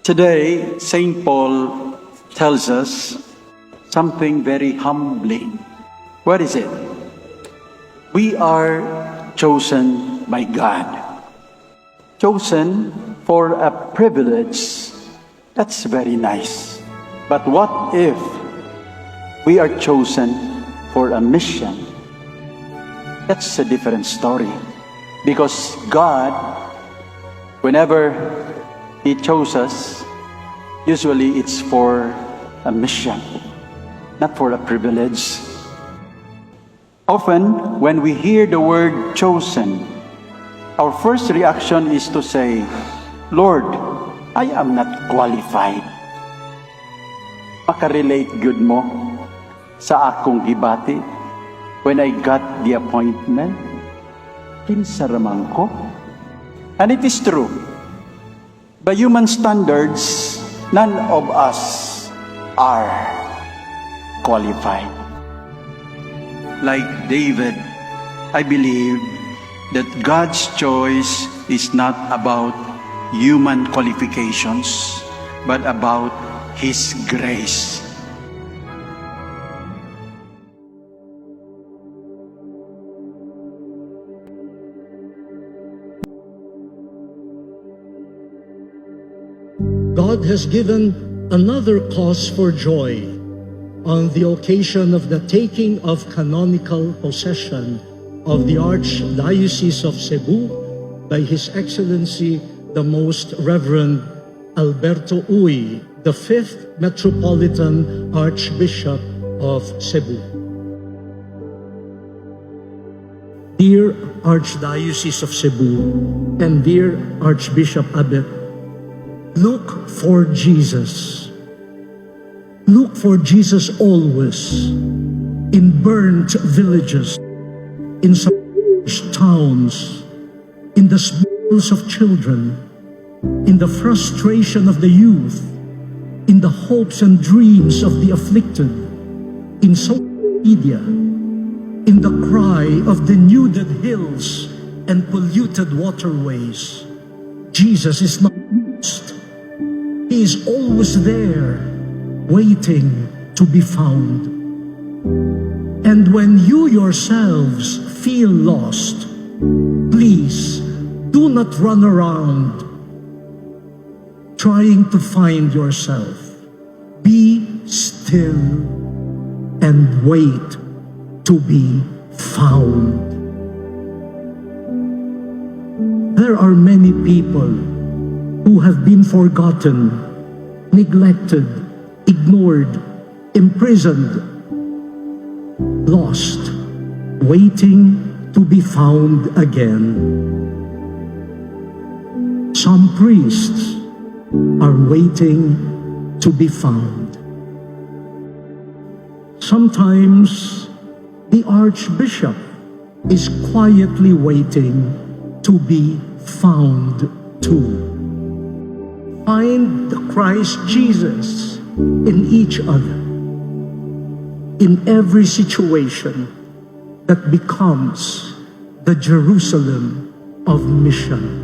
Today, St. Paul tells us something very humbling. What is it? We are chosen by God. Chosen for a privilege. That's very nice. But what if we are chosen for a mission? That's a different story. Because God, whenever He chose us, usually it's for a mission, not for a privilege. Often, when we hear the word chosen, our first reaction is to say, Lord, I am not qualified. Makarelate good mo sa akong gibati when I got the appointment. Kinsaramang ko. And it is true. By human standards, none of us are qualified. Like David, I believe that God's choice is not about human qualifications, but about His grace. God has given another cause for joy on the occasion of the taking of canonical possession of the Archdiocese of Cebu by His Excellency the Most Reverend Alberto Uy, the 5th Metropolitan Archbishop of Cebu. Dear Archdiocese of Cebu and dear Archbishop Abet, look for Jesus. Look for Jesus always in burnt villages, in submerged towns, in the smiles of children, in the frustration of the youth, in the hopes and dreams of the afflicted, in social media, in the cry of denuded hills and polluted waterways. Jesus is not lost. He is always there, waiting to be found. And when you yourselves feel lost, please do not run around trying to find yourself. Be still and wait to be found. There are many people who have been forgotten, neglected, ignored, imprisoned, lost, waiting to be found again. Some priests are waiting to be found. Sometimes the Archbishop is quietly waiting to be found too. Find the Christ Jesus in each other, in every situation that becomes the Jerusalem of mission.